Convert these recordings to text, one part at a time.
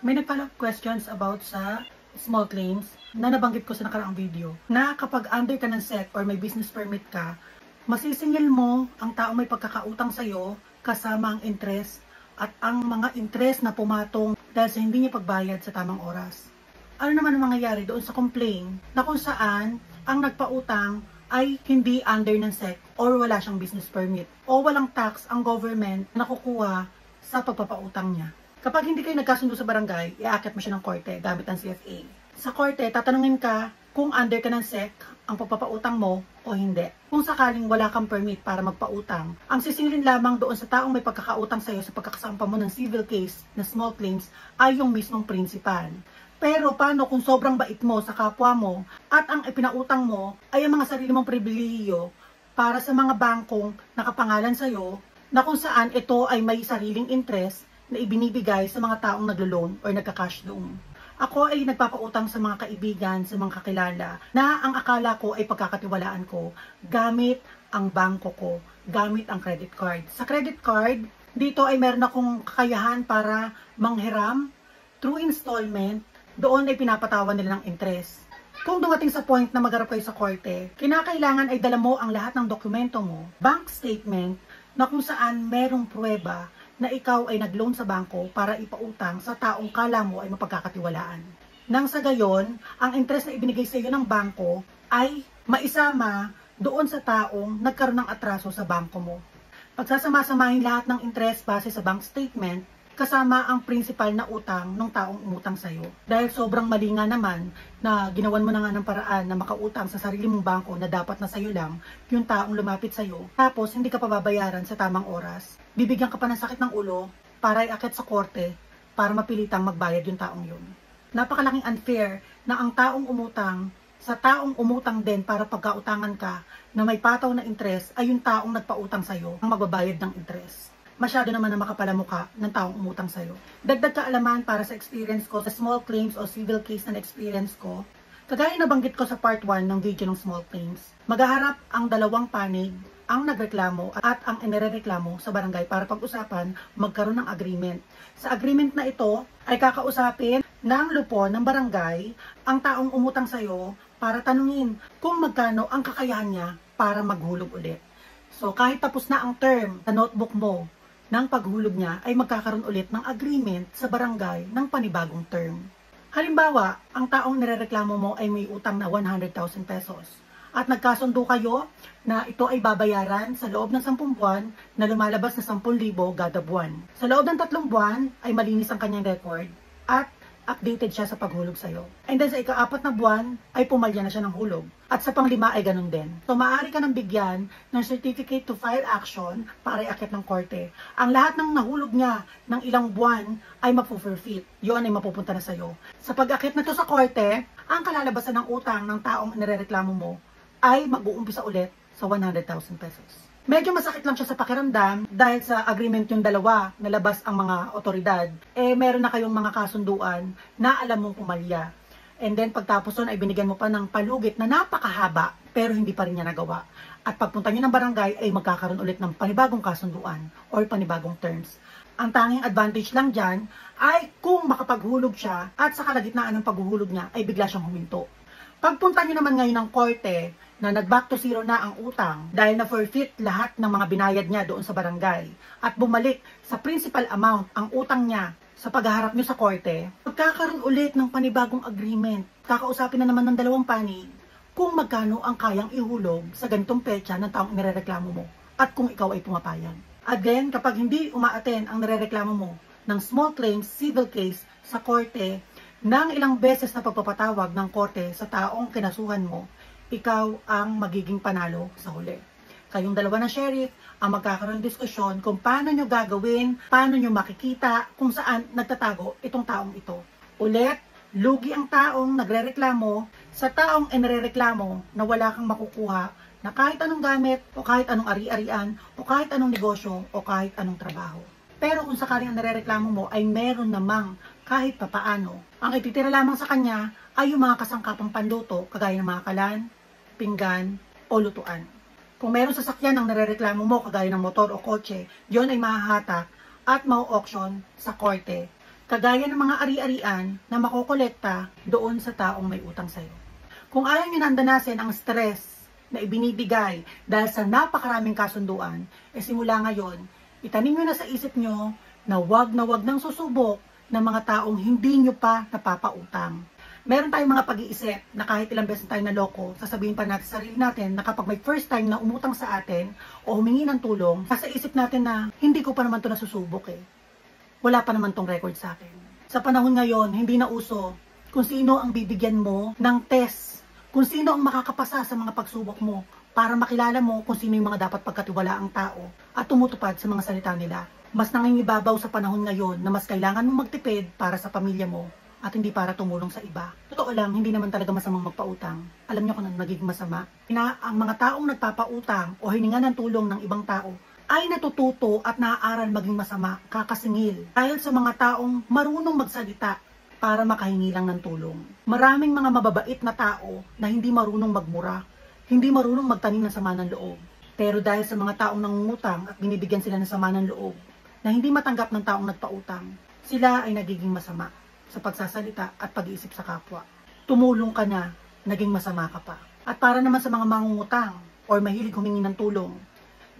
May nag-follow up questions about sa small claims na nabanggit ko sa nakaraang video na kapag under ka ng SEC or may business permit ka, masisingil mo ang taong may pagkakautang sa'yo kasama ang interest at ang mga interest na pumatong dahil sa hindi niya pagbayad sa tamang oras. Ano naman ang mangyayari doon sa complaint na kung saan ang nagpautang ay hindi under ng SEC or wala siyang business permit o walang tax ang government na kukuha sa pagpapautang niya. Kapag hindi kayo nagkasundo sa barangay, iaakit mo siya ng korte gamit ang CFA. Sa korte, tatanungin ka kung under ka ng SEC ang pagpapautang mo o hindi. Kung sakaling wala kang permit para magpautang, ang sisingilin lamang doon sa taong may pagkakautang sa'yo sa pagkakasampa mo ng civil case na small claims ay yung mismong principal. Pero paano kung sobrang bait mo sa kapwa mo at ang ipinautang mo ay ang mga sarili mong pribilehiyo para sa mga bangkong nakapangalan sa'yo na kung saan ito ay may sariling interest na ibinibigay sa mga taong naglo-loan or nagka-cash loan. Ako ay nagpapautang sa mga kaibigan, sa mga kakilala na ang akala ko ay pagkakatiwalaan ko gamit ang bangko ko, gamit ang credit card. Sa credit card, dito ay meron akong kakayahan para manghiram through installment. Doon ay pinapatawan nila ng interest. Kung dumating sa point na magharap kayo sa korte, kinakailangan ay dala mo ang lahat ng dokumento mo, bank statement, na kung saan merong pruweba na ikaw ay nag-loan sa bangko para ipautang sa taong kala mo ay mapagkakatiwalaan. Nang sa gayon, ang interest na ibinigay sa iyo ng bangko ay maisama doon sa taong nagkaroon ng atraso sa bangko mo. Pagsasama-samahin lahat ng interest base sa bank statement, kasama ang principal na utang ng taong umutang sa'yo. Dahil sobrang mali nga naman na ginawan mo na nga ng paraan na makautang sa sarili mong bangko na dapat na sa'yo lang yung taong lumapit sa'yo, tapos hindi ka pa babayaran sa tamang oras. Bibigyan ka pa ng sakit ng ulo para iakyat sa korte para mapilitang magbayad yung taong yun. Napakalaking unfair na ang taong umutang sa taong umutang din para pagkautangan ka na may pataw na interest ay yung taong nagpautang sa'yo ang magbabayad ng interest. Masyado naman na makapalamuka ng taong umutang sa'yo. Dagdag kaalaman para sa experience ko sa small claims o civil case na experience ko, kagaya na banggit ko sa part 1 ng video ng small claims, maghaharap ang dalawang panig, ang nagreklamo at ang inirereklamo sa barangay para pag-usapan magkaroon ng agreement. Sa agreement na ito ay kakausapin ng lupon ng barangay ang taong umutang sa'yo para tanungin kung magkano ang kakayahan niya para maghulog ulit. So kahit tapos na ang term sa notebook mo, ng paghulog niya ay magkakaroon ulit ng agreement sa barangay ng panibagong term. Halimbawa, ang taong nirereklamo mo ay may utang na 100,000 pesos at nagkasundo kayo na ito ay babayaran sa loob ng 10 buwan na lumalabas na 10,000 kada buwan. Sa loob ng 3 buwan ay malinis ang kanyang record at updated siya sa paghulog sa'yo. And then sa ika-4 na buwan ay pumalya na siya ng hulog. At sa pang-5 ay ganun din. So maaari ka nang bigyan ng certificate to file action para iakyat ng korte. Ang lahat ng nahulog niya ng ilang buwan ay mapu-forfeit. Yun ay mapupunta na sa'yo. Sa pag-akyat na to sa korte, ang kalalabasan ng utang ng taong nirereklamo mo ay mag-uumpisa ulit sa 100,000 pesos. Medyo masakit lang siya sa pakiramdam dahil sa agreement yung dalawa na labas ang mga otoridad. Meron na kayong mga kasunduan na alam mong pumalya. And then pagtapos nun ay binigyan mo pa ng palugit na napakahaba pero hindi pa rin niya nagawa. At pagpunta niyo ng barangay ay magkakaroon ulit ng panibagong kasunduan or panibagong terms. Ang tanging advantage lang dyan ay kung makapaghulog siya at sa kalagitnaan ng paghuhulog niya ay bigla siyang huminto. Pagpunta niyo naman ngayon ng korte na nag-back to zero na ang utang dahil na-forfeit lahat ng mga binayad niya doon sa barangay at bumalik sa principal amount ang utang niya sa paghaharap niyo sa korte, magkakaroon ulit ng panibagong agreement. Kakausapin na naman ng dalawang panig kung magkano ang kayang ihulog sa ganitong petsa ng taong nirereklamo mo at kung ikaw ay pumapayag. Again, kapag hindi umaaten ang nirereklamo mo ng small claims civil case sa korte ng ilang beses na pagpapatawag ng korte sa taong kinasuhan mo, ikaw ang magiging panalo sa huli. Kayong dalawa ng sheriff ang magkakaroon ng diskusyon kung paano nyo gagawin, paano nyo makikita kung saan nagtatago itong taong ito. Ulit, lugi ang taong nagrereklamo sa taong inirereklamo na wala kang makukuha na kahit anong gamit o kahit anong ari-arian o kahit anong negosyo o kahit anong trabaho. Pero kung sakaling ang nirereklamo mo ay meron namang kahit papaano, ang ititira lamang sa kanya ay yung mga kasangkapang panluto kagaya ng mga kalan, pinggan o lutuan. Kung meron sasakyan ang nirereklamo mo kagaya ng motor o kotse, yon ay mahahatak at mau-auction sa korte Kagaya ng mga ari-arian na makokolekta doon sa taong may utang sa'yo. Kung ayaw nyo nandanasin ang stress na ibinibigay dahil sa napakaraming kasunduan, simula ngayon, itanim nyo na sa isip nyo na wag nang susubok ng mga taong hindi nyo pa napapautang. Meron tayong mga pag-iisip na kahit ilang beses tayo naloko, sasabihin pa natin sa sarili natin na kapag may first time na umutang sa atin o humingi ng tulong, nasa isip natin na hindi ko pa naman ito nasusubok Wala pa naman tong record sa akin. Sa panahon ngayon, hindi na uso kung sino ang bibigyan mo ng test, kung sino ang makakapasa sa mga pagsubok mo para makilala mo kung sino yung mga dapat pagkatiwalaang tao at tumutupad sa mga salita nila. Mas nangingibabaw sa panahon ngayon na mas kailangan mong magtipid para sa pamilya mo at hindi para tumulong sa iba. Totoo lang, hindi naman talaga masamang magpautang. Alam niyo kung ano nagiging masama? Na ang mga taong nagpapautang o hininga ng tulong ng ibang tao ay natututo at naaaral maging masama, kakasingil. Dahil sa mga taong marunong magsalita para makahingi lang ng tulong. Maraming mga mababait na tao na hindi marunong magmura, hindi marunong magtanim ng sama ng loob. Pero dahil sa mga taong nangungutang at binibigyan sila ng sama ng loob, na hindi matanggap ng taong nagpautang, sila ay nagiging masama sa pagsasalita at pag-iisip sa kapwa. Tumulong ka na, naging masama ka pa. At para naman sa mga mangungutang or mahilig humingi ng tulong,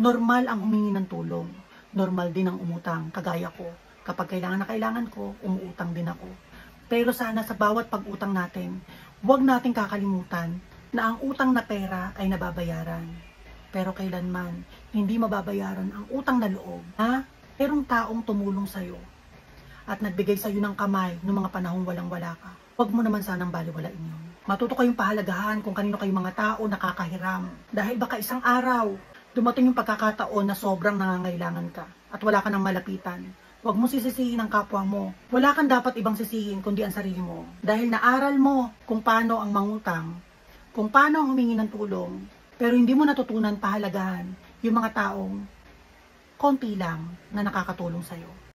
normal ang humingi ng tulong. Normal din ang umutang, kagaya ko. Kapag kailangan na kailangan ko, umuutang din ako. Pero sana sa bawat pag-utang natin, huwag nating kakalimutan na ang utang na pera ay nababayaran. Pero kailanman, hindi mababayaran ang utang na loob. Merong taong tumulong sa'yo at nagbigay sa'yo ng kamay noong mga panahong walang-wala ka. Huwag mo naman sanang baliwalain yun. Matuto kayong pahalagahan kung kanino kayong mga tao nakakahiram. Dahil baka isang araw, dumating yung pagkakataon na sobrang nangangailangan ka at wala ka nang malapitan. Huwag mo sisisihin ang kapwa mo. Wala kang dapat ibang sisihin kundi ang sarili mo. Dahil naaral mo kung paano ang mangutang, kung paano ang humingi ng tulong, pero hindi mo natutunan pahalagahan yung mga taong konti lang na nakakatulong sa'yo.